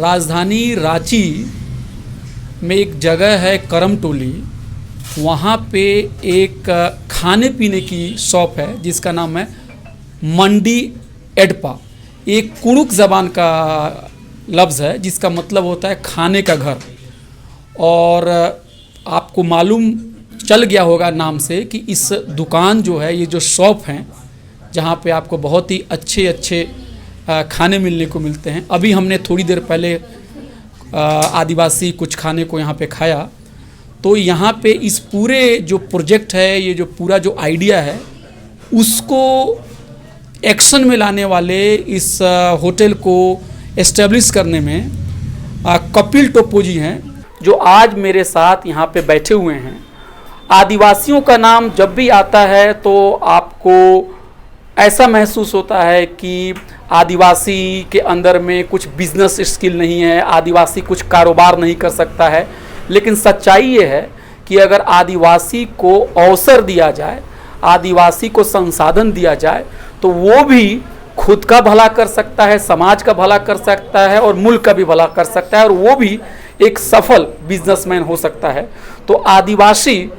राजधानी रांची में एक जगह है करमटोली, वहाँ पे एक खाने पीने की शॉप है जिसका नाम है मंडी एडपा। एक कुड़ुक ज़बान का लफ्ज़ है जिसका मतलब होता है खाने का घर। और आपको मालूम चल गया होगा नाम से कि इस दुकान जो है, ये जो शॉप हैं जहाँ पे आपको बहुत ही अच्छे अच्छे खाने मिलने को मिलते हैं। अभी हमने थोड़ी देर पहले आदिवासी कुछ खाने को यहाँ पे खाया। तो यहाँ पे इस पूरे जो प्रोजेक्ट है, ये जो पूरा जो आइडिया है, उसको एक्शन में लाने वाले, इस होटल को एस्टेब्लिश करने में कपिल टोप्पो जी हैं, जो आज मेरे साथ यहाँ पे बैठे हुए हैं। आदिवासियों का नाम जब भी आता है तो आपको ऐसा महसूस होता है कि आदिवासी के अंदर में कुछ बिजनेस स्किल नहीं है, आदिवासी कुछ कारोबार नहीं कर सकता है। लेकिन सच्चाई ये है कि अगर आदिवासी को अवसर दिया जाए, आदिवासी को संसाधन दिया जाए, तो वो भी खुद का भला कर सकता है, समाज का भला कर सकता है और मुल्क का भी भला कर सकता है, और वो भी एक सफल बिजनेसमैन हो सकता है। तो आदिवासी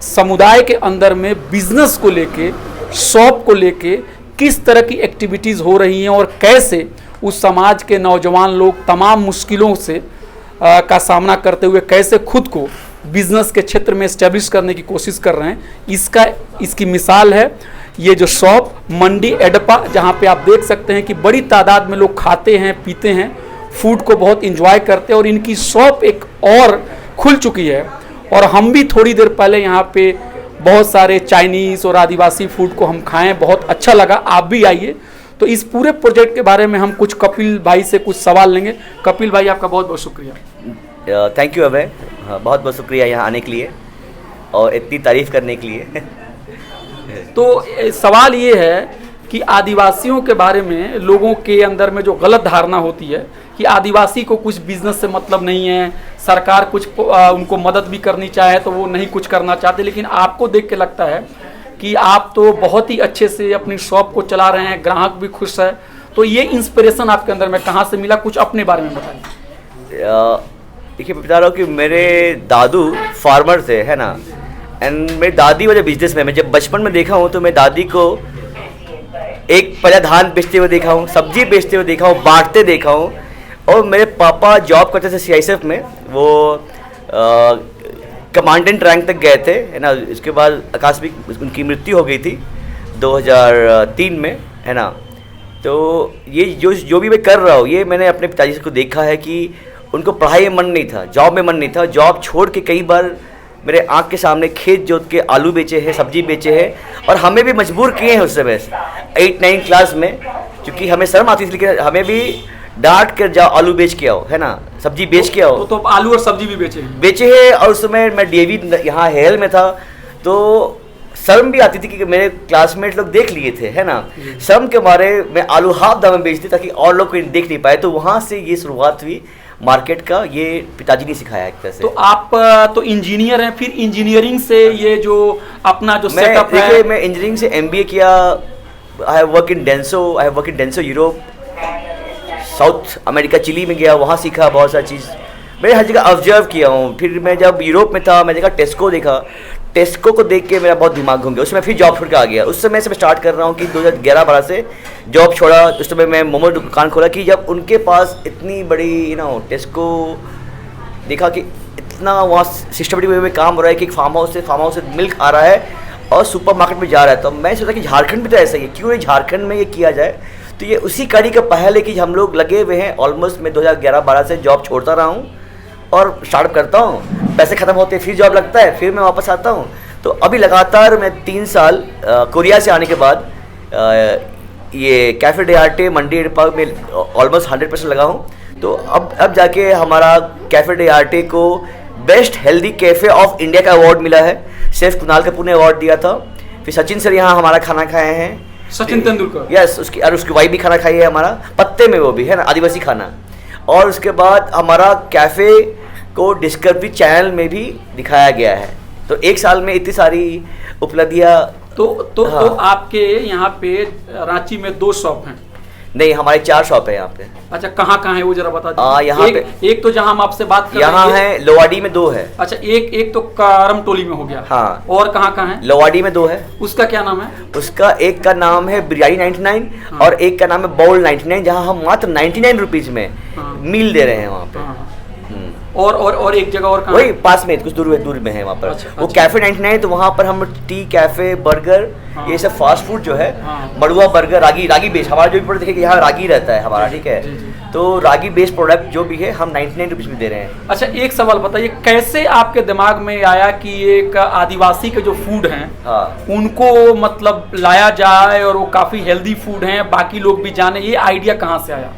समुदाय के अंदर में बिजनेस को लेके, शॉप को लेके किस तरह की एक्टिविटीज़ हो रही हैं और कैसे उस समाज के नौजवान लोग तमाम मुश्किलों से का सामना करते हुए कैसे खुद को बिजनेस के क्षेत्र में इस्टेब्लिश करने की कोशिश कर रहे हैं, इसकी मिसाल है ये जो शॉप मंडी एडपा, जहाँ पे आप देख सकते हैं कि बड़ी तादाद में लोग खाते हैं, पीते हैं, फूड को बहुत इंजॉय करते हैं। और इनकी शॉप एक और खुल चुकी है। और हम भी थोड़ी देर पहले यहाँ पे बहुत सारे चाइनीज़ और आदिवासी फूड को हम खाएं, बहुत अच्छा लगा। आप भी आइए। तो इस पूरे प्रोजेक्ट के बारे में हम कुछ कपिल भाई से कुछ सवाल लेंगे। कपिल भाई, आपका बहुत बहुत शुक्रिया। थैंक यू अभय, बहुत बहुत शुक्रिया यहाँ आने के लिए और इतनी तारीफ़ करने के लिए। तो सवाल ये है कि आदिवासियों के बारे में लोगों के अंदर में जो गलत धारणा होती है कि आदिवासी को कुछ बिजनेस से मतलब नहीं है, सरकार कुछ उनको मदद भी करनी चाहे तो वो नहीं कुछ करना चाहते। लेकिन आपको देख के लगता है कि आप तो बहुत ही अच्छे से अपनी शॉप को चला रहे हैं, ग्राहक भी खुश है। तो ये इंस्पिरेशन आपके अंदर में कहाँ से मिला, कुछ अपने बारे में बताइए। देखिए, मैं बता रहा हूँ कि मेरे दादू फार्मर थे, है ना, एंड मेरी दादी वजह बिजनेस में मैं जब बचपन में देखा हूँ तो मैं दादी को एक पहले धान बेचते हुए देखा हूँ, सब्जी बेचते हुए देखा हूँ, बांटते देखा हूँ। और मेरे पापा जॉब करते थे CISF में, वो कमांडेंट रैंक तक गए थे, है ना। इसके बाद आकस्मिक उनकी मृत्यु हो गई थी 2003 में, है ना। तो ये जो भी मैं कर रहा हूँ, ये मैंने अपने पिताजी को देखा है कि उनको पढ़ाई में मन नहीं था, जॉब में मन नहीं था। जॉब छोड़ के कई बार मेरे आँख के सामने खेत जोत के आलू बेचे हैं, सब्जी बेचे हैं, और हमें भी मजबूर किए हैं उस समय 8-9 क्लास में, क्योंकि हमें शर्म आती थी, लेकिन हमें भी डांट कर जाओ, आलू बेच के आओ, है ना, सब्जी बेच के आओ। तो आलू और सब्जी भी बेचे हैं। और उस समय मैं DAV यहाँ हेल में था, तो शर्म भी आती थी कि मेरे क्लासमेट लोग देख लिए थे, है ना। शर्म के मारे मैं आलू हाफ दाम में बेचती ताकि और लोग कोई देख नहीं पाए। तो वहाँ से ये शुरुआत हुई मार्केट का, ये पिताजी ने सिखाया एक तरह से। तो आप तो इंजीनियर हैं, फिर इंजीनियरिंग से ये जो अपना जो सेटअप है। देखिए, मैं इंजीनियरिंग से MBA किया। I have work in Denso Europe, South America, Chile में गया, वहाँ सीखा बहुत सारी चीज़। मैं हर जगह ऑब्जर्व किया हूँ। फिर मैं जब यूरोप में था, मैं जगह टेस्को देखा, टेस्को को देख के मेरा बहुत दिमाग घूम गया। उसमें फिर जॉब छोड़ के आ गया। उस समय से मैं स्टार्ट कर रहा हूँ कि 2011-12 से जॉब छोड़ा। उस समय मैं मोमो दुकान खोला कि जब उनके पास इतनी बड़ी टेस्को देखा कि इतना वहाँ सिस्टमेटिक वे में काम हो रहा है कि एक फार्म हाउस से मिल्क आ रहा है और सुपर मार्केट में जा रहा है। तो मैं सोचा कि झारखंड भी तो ऐसा ही है, क्यों नहीं झारखंड में ये किया जाए। तो ये उसी कड़ी का पहले कि हम लोग लगे हुए हैं। ऑलमोस्ट मैं 2011-12 से जॉब छोड़ता रहा हूँ और स्टार्टअप करता हूँ। पैसे ख़त्म होते फिर जॉब लगता है, फिर मैं वापस आता हूँ। तो अभी लगातार मैं 3 साल कोरिया से आने के बाद ये कैफ़े डे आर्टे मंडी एडपा में ऑलमोस्ट 100% लगा हूँ। तो अब जाके हमारा कैफ़े डे आर्टे को best healthy cafe of India का अवार्ड मिला है। शेफ कुणाल कपूर ने अवार्ड दिया था। फिर सचिन सर यहाँ हमारा खाना खाए हैं, सचिन तेंदुलकर। यस, उसकी वाइफ भी खाना खाई है हमारा, पत्ते में, वो भी है ना, आदिवासी खाना। और उसके बाद हमारा कैफ़े को डिस्कवरी चैनल में भी दिखाया गया है। तो 1 साल में इतनी सारी उपलब्धियाँ। तो आपके यहाँ पे रांची में 2 शॉप हैं? नहीं, हमारे 4 शॉप है यहाँ पे। अच्छा, कहाँ कहाँ है वो जरा बता दीजिए। यहाँ एक तो जहाँ हम आपसे बात कर यहाँ रहे हैं है, लोवाडी में 2 है। अच्छा, एक तो करम टोली में हो गया। हाँ। और कहाँ कहाँ है? लोवाडी में 2 है। उसका क्या नाम है? उसका एक का नाम है बिरयानी 99 और एक का नाम है बाउल 99, जहाँ हम मात्र 99 रुपीज में मील दे रहे हैं वहाँ पे। और एक जगह और कहाँ? वही पास में कुछ दूर में है वहाँ पर। अच्छा, वो अच्छा। कैफे 99, तो वहाँ पर हम टी, कैफे, बर्गर, ये सब फास्ट फूड जो है, मड़ुआ बर्गर, रागी बेस्ड, हमारा जो भी प्रोडक्ट देखिए यहाँ रागी रहता है हमारा, ठीक है। तो रागी बेस्ड प्रोडक्ट जो भी है हम 99 रुपीज में दे रहे हैं। अच्छा, एक सवाल बताइए, कैसे आपके दिमाग में आया कि एक आदिवासी के जो फूड हैं उनको मतलब लाया जाए और वो काफी हेल्दी फूड हैं, बाकी लोग भी जाने, ये आइडिया कहाँ से आया?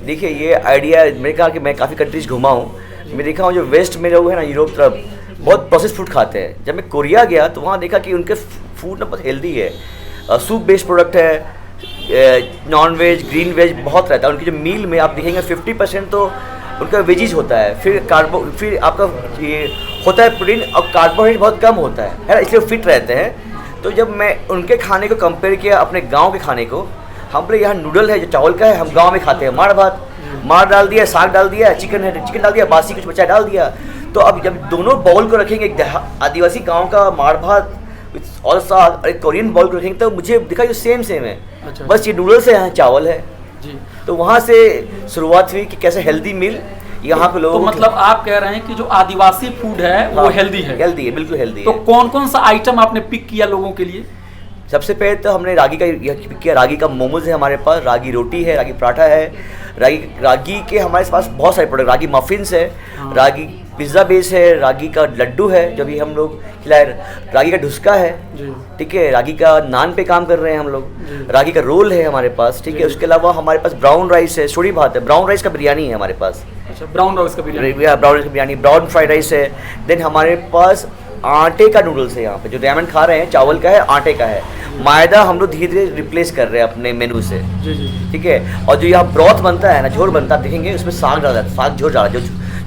देखिए, ये आइडिया मैंने कहा कि मैं काफ़ी कंट्रीज घुमा हूँ, मैं देखा हूँ जो वेस्ट में लोग हैं ना, यूरोप तरफ बहुत प्रोसेस फूड खाते हैं। जब मैं कोरिया गया तो वहाँ देखा कि उनके फूड ना बहुत हेल्दी है, सूप बेस्ड प्रोडक्ट है, नॉन वेज, ग्रीन वेज बहुत रहता है उनकी। जो मील में आप देखेंगे 50% तो उनका वेजीज होता है, फिर आपका ये होता है प्रोटीन और कार्बोहाइड्रेट बहुत कम होता है ना, इसलिए फिट रहते हैं। तो जब मैं उनके खाने को कंपेयर किया अपने गाँव के खाने को, हम लोग यहाँ नूडल है जो चावल का है, हम गाँव में खाते हैं माड़ भात, मार डाल दिया, साग डाल दिया, चिकन है चिकन डाल दिया, बासी कुछ बचा डाल दिया। तो अब जब दोनों बाउल को रखेंगे, एक आदिवासी गांव का मार भात और साग और एक कोरियन बाउल को रखेंगे, तो मुझे दिखा जो सेम है। अच्छा। बस ये नूडल्स है, यहाँ चावल है जी। तो वहाँ से शुरुआत हुई कि कैसे हेल्दी मील यहाँ पे लोग। तो मतलब आप कह रहे हैं कि जो आदिवासी फूड है वो हेल्दी है? हेल्दी है, बिल्कुल हेल्दी है। तो कौन कौन सा आइटम आपने पिक किया लोगों के लिए? सबसे पहले तो हमने रागी का पिक किया। रागी का मोमोज है हमारे पास, रागी रोटी है, रागी पराठा है, रागी के हमारे पास बहुत सारे प्रोडक्ट, रागी मफिन्स है, रागी पिज़्ज़ा बेस है, रागी का लड्डू है जो भी हम लोग खिलाए, रागी का ढुसका है, ठीक है, रागी का नान पे काम कर रहे हैं हम लोग, रागी का रोल है हमारे पास, ठीक है। उसके अलावा हमारे पास ब्राउन राइस है, छोटी भात है, ब्राउन राइस का बिरयानी है हमारे पास। अच्छा, ब्राउन राइस का बिरयानी, ब्राउन राइस का बिरयानी, ब्राउन फ्राइड राइस है। देन हमारे पास आटे का नूडल्स है यहाँ पे, जो डायमंड खा रहे हैं चावल का है, आटे का है। मैदा हम लोग धीरे धीरे रिप्लेस कर रहे हैं अपने मेनू से, ठीक है। और जो यहाँ ब्रॉथ बनता है ना, झोर बनता है, देखेंगे उसमें साग डाला जाता है, साग झोर डाला, जो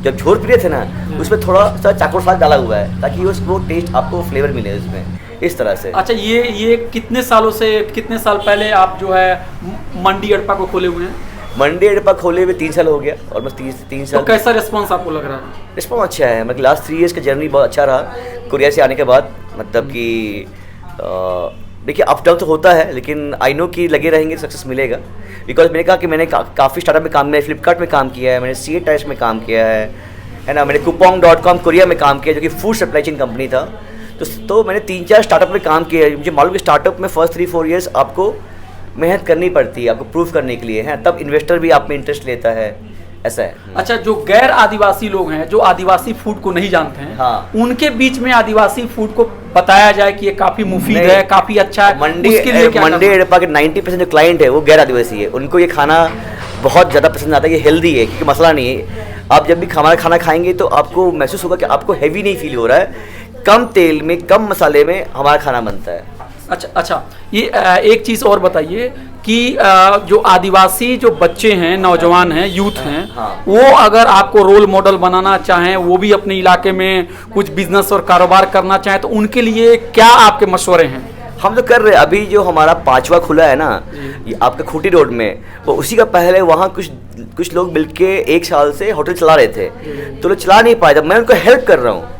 जब झोर प्रिय थे ना उसमें थोड़ा सा चाकोर साग डाला हुआ है ताकि वो टेस्ट आपको फ्लेवर मिले उसमें, इस तरह से। अच्छा, ये कितने सालों से, कितने साल पहले आप जो है मंडी अड़पा को खोले हुए हैं? मंडी अड़पा खोले हुए 3 साल हो गया, ऑलमोस्ट 3 साल। तो कैसा रिस्पॉन्स आपको लग रहा है? रिस्पॉन्स अच्छा है, मतलब लास्ट 3 इयर्स का जर्नी बहुत अच्छा रहा कोरिया से आने के बाद। मतलब कि देखिए अप डाउन तो होता है, लेकिन आई नो कि लगे रहेंगे, सक्सेस मिलेगा। बिकॉज मैंने कहा कि मैंने काफ़ी स्टार्टअप में काम, मैंने फ्लिपकार्ट में काम किया है, मैंने CA टाइम्स में काम किया है ना, मैंने Coupang.com कोरिया में काम किया जो कि फूड सप्लाई चेन कंपनी था। तो मैंने 3-4 स्टार्टअप में काम किया है। मुझे मालूम कि स्टार्टअप में फर्स्ट 3-4 ईयर्स आपको मेहनत करनी पड़ती है, आपको प्रूफ करने के लिए है, तब इन्वेस्टर भी आप में इंटरेस्ट लेता है, ऐसा है। अच्छा, जो गैर आदिवासी लोग हैं, जो आदिवासी फूड को नहीं जानते हैं, उनके बीच में आदिवासी फूड को बताया जाए कि ये काफी मुफीद है, काफी अच्छा है, मंडी अड़पा के 90% जो क्लाइंट है वो गैर आदिवासी है, उनको ये खाना बहुत ज़्यादा पसंद आता है। ये हेल्दी है क्योंकि मसला नहीं है। आप जब भी हमारा खाना खाएंगे तो आपको महसूस होगा कि आपको हैवी नहीं फील हो रहा है, कम तेल में, कम मसाले में हमारा खाना बनता है। अच्छा, ये एक चीज़ और बताइए कि जो आदिवासी जो बच्चे हैं, नौजवान हैं, यूथ हैं, वो अगर आपको रोल मॉडल बनाना चाहें, वो भी अपने इलाके में कुछ बिजनेस और कारोबार करना चाहें, तो उनके लिए क्या आपके मशवरे हैं? हम तो कर रहे हैं। अभी जो हमारा 5वां खुला है ना, ये आपका खूटी रोड में, वो उसी का पहले वहाँ कुछ लोग मिलके 1 साल से होटल चला रहे थे, तो लोग चला नहीं पाए। मैं उनको हेल्प कर रहा हूँ,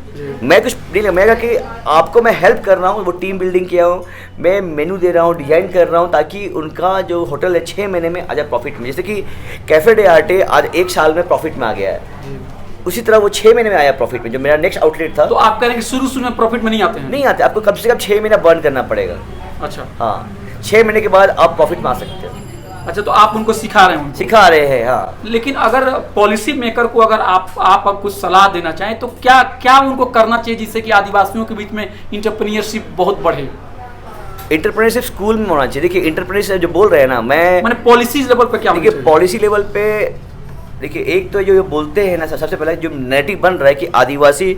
मैं कुछ नहीं, मैं कहा कि आपको मैं हेल्प कर रहा हूँ, वो टीम बिल्डिंग किया हूँ, मैं मेनू दे रहा हूँ, डिजाइन कर रहा हूँ, ताकि उनका जो होटल है 6 महीने में आ जाए प्रॉफिट में। जैसे कि कैफे डे आर्टे आज 1 साल में प्रॉफिट में आ गया है, उसी तरह वो 6 महीने में आया प्रॉफिट में, जो मेरा नेक्स्ट आउटलेट था। तो आप कह रहे हैं कि शुरू में प्रॉफिट में नहीं आते हैं? नहीं आते, आपको कम से कम 6 महीना बर्न करना पड़ेगा। अच्छा, हाँ, 6 महीने के बाद आप प्रॉफिट में आ सकते हो। अच्छा, तो आप उनको सिखा रहे हैं? सिखा रहे हैं, हाँ। लेकिन अगर पॉलिसी मेकर को अगर आप अब कुछ सलाह देना चाहें तो क्या उनको करना चाहिए जिससे कि आदिवासियों के बीच में इंटरप्रेन्योरशिप बहुत बढ़े? इंटरप्रेन्योरशिप स्कूल में होना चाहिए। देखिए इंटरप्रेन्योरशिप जो बोल रहे हैं ना, मैंने पॉलिसीज लेवल पे क्या, देखिए पॉलिसी लेवल पे देखिए, एक तो जो बोलते हैं ना, सबसे पहले जो नैरेटिव बन रहा है कि आदिवासी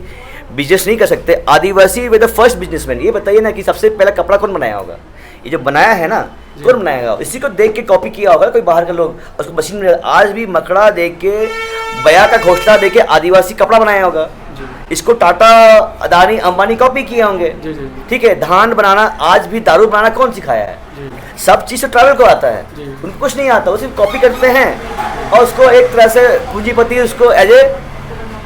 बिजनेस नहीं कर सकते, आदिवासी विद द फर्स्ट बिजनेसमैन। ये बताइए ना कि सबसे पहला कपड़ा कौन बनाया होगा? ये जो बनाया है ना, कौन बनाएगा? इसी को देख के कॉपी किया होगा कोई बाहर का लोग, उसको मशीन में। आज भी मकड़ा देख के, बया का घोंसला देख के आदिवासी कपड़ा बनाया होगा, इसको टाटा, अदानी, अंबानी कॉपी किए होंगे। जी जी ठीक है, धान बनाना, आज भी दारू बनाना कौन सिखाया है? जी सब चीज़ तो ट्रैवल को आता है, जी। उनको कुछ नहीं आता, वो सिर्फ कॉपी करते हैं और उसको एक तरह से पूंजीपति उसको एज ए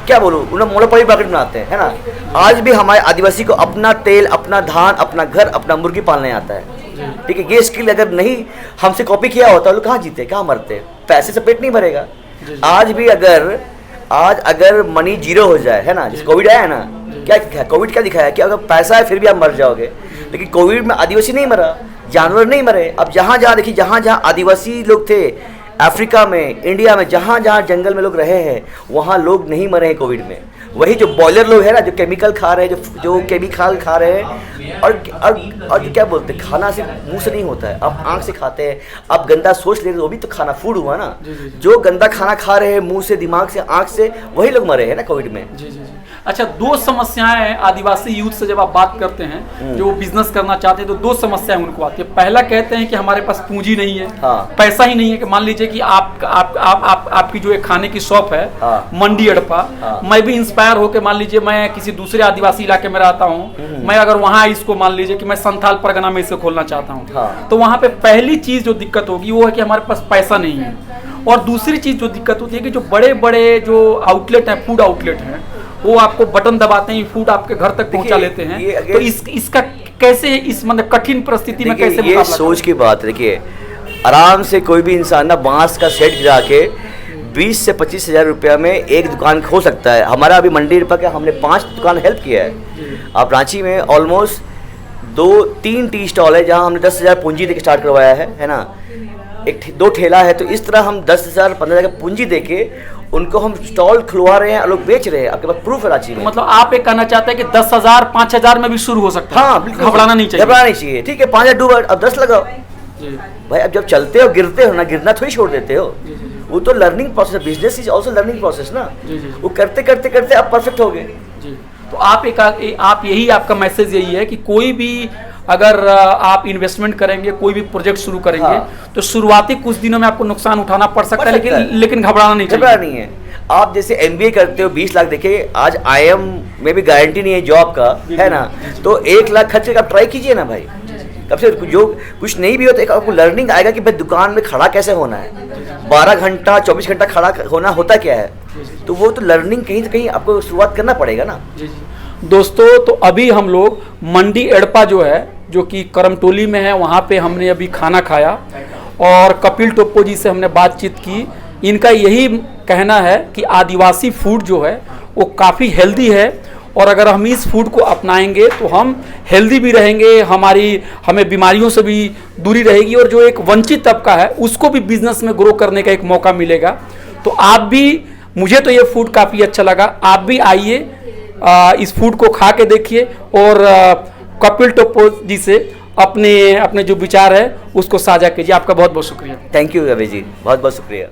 क्या बोलूँ, उन्हें मोनोपोली मार्केट बनाते हैं, है ना। आज भी हमारे आदिवासी को अपना तेल, अपना धान, अपना घर, अपना मुर्गी पालने आता है। ठीक है, ये स्किल अगर नहीं हमसे कॉपी किया होता लोग कहाँ जीते, कहाँ मरते, पैसे से पेट नहीं भरेगा। आज भी अगर मनी जीरो हो जाए, है ना, जैसे कोविड आया है ना, क्या दिखाया कोविड, क्या दिखाया कि अगर पैसा है फिर भी आप मर जाओगे, लेकिन कोविड में आदिवासी नहीं मरा, जानवर नहीं मरे। अब जहाँ जहाँ देखिए, जहाँ जहाँ आदिवासी लोग थे, अफ्रीका में, इंडिया में, जहाँ जहाँ जंगल में लोग रहे हैं, वहाँ लोग नहीं मरे हैं कोविड में। वही जो बॉयलर लोग हैं ना, जो केमिकल खा रहे हैं, जो केमिकल खा रहे हैं, और जो क्या बोलते हैं, खाना सिर्फ मुंह से नहीं होता है, आप आँख से खाते हैं। आप गंदा सोच ले रहे हो, वो भी तो खाना फूड हुआ ना। जो गंदा खाना खा रहे हैं मुंह से, दिमाग से, आँख से, वही लोग मरे हैं ना कोविड में। जी जी जी। अच्छा, दो समस्याएं हैं आदिवासी यूथ से जब आप बात करते हैं, जो बिजनेस करना चाहते हैं, तो दो समस्याएं उनको आती है। पहला कहते हैं कि हमारे पास पूंजी नहीं है, हाँ। पैसा ही नहीं है। कि मान लीजिए कि आपकी जो एक खाने की शॉप है, हाँ। मंडी अड़पा, हाँ। मैं भी इंस्पायर होकर, मान लीजिए मैं किसी दूसरे आदिवासी इलाके में रहता हूँ, मैं अगर वहाँ इसको मान लीजिए कि मैं संथाल परगना में इसे खोलना चाहता हूँ, हाँ। तो वहाँ पे पहली चीज जो दिक्कत होगी वो है कि हमारे पास पैसा नहीं है। और दूसरी चीज जो दिक्कत होती है कि जो बड़े बड़े जो आउटलेट हैं, फूड आउटलेट हैं, वो आपको बटन दबाते हैं, फूड आपके घर तक पहुंचा लेते हैं। तो इसका कैसे, इस मतलब कठिन परिस्थिति में कैसे ये सोच की बात। देखिए, आराम से कोई भी इंसान ना बांस का सेट गिरा के 20 से 25 हज़ार रुपया में एक दुकान खोल सकता है। हमारा अभी मंडी अड़पा के हमने 5 दुकान हेल्प किया है। आप रांची में ऑलमोस्ट 2-3 टी स्टॉल है जहाँ हमने 10,000 पूंजी देके स्टार्ट करवाया है ना। 1-2 ठेला है, तो इस तरह हम 10,000 15,000 का पूंजी देके उनको हम स्टॉल खुलवा रहे हैं और लोग बेच रहे हैं। आपके पास प्रूफ है रांची में। मतलब आप एक कहना चाहते हैं कि 10,000 5,000 में भी शुरू हो सकता है? हाँ, बिल्कुल, घबराना नहीं चाहिए। घबराना नहीं चाहिए। ठीक है, 5,000 डूबा, अब 10 लगाओ जी भाई। अब जब चलते हो गिरते हो ना, गिरना थोड़ी छोड़ देते हो। वो तो लर्निंग प्रोसेस है, business is also learning process ना। वो करते करते करते अब परफेक्ट हो गए। जी, तो आप यही आपका मैसेज यही है कि कोई भी अगर आप इन्वेस्टमेंट करेंगे, कोई भी प्रोजेक्ट शुरू करेंगे, हाँ। तो शुरुआती कुछ दिनों में आपको नुकसान उठाना पड़ सकता है, लेकिन घबराना नहीं चाहिए। घबराना नहीं है। आप जैसे MBA करते हो 20 लाख, देखिए आज IIM में भी गारंटी नहीं है जॉब का, है ना, तो 1 लाख खर्च करके आप ट्राई कीजिए ना भाई। तब से जो कुछ नहीं भी हो तो एक आपको लर्निंग आएगा कि भाई दुकान में खड़ा कैसे होना है, 12 घंटा 24 घंटा खड़ा होना होता क्या है। तो वो तो लर्निंग कहीं तो कहीं आपको शुरुआत करना पड़ेगा ना। दोस्तों, तो अभी हम लोग मंडी एड़पा जो है, जो कि करमटोली में है, वहाँ पे हमने अभी खाना खाया और कपिल टोप्पो जी से हमने बातचीत की। इनका यही कहना है कि आदिवासी फूड जो है वो काफ़ी हेल्दी है, और अगर हम इस फूड को अपनाएंगे तो हम हेल्दी भी रहेंगे, हमें बीमारियों से भी दूरी रहेगी, और जो एक वंचित तबका है उसको भी बिजनेस में ग्रो करने का एक मौका मिलेगा। तो आप भी, मुझे तो ये फूड काफ़ी अच्छा लगा, आप भी आइए, इस फूड को खा के देखिए और कपिल टोप्पो जी से अपने जो विचार है उसको साझा कीजिए। आपका बहुत बहुत शुक्रिया। थैंक यू रवि जी, बहुत बहुत शुक्रिया।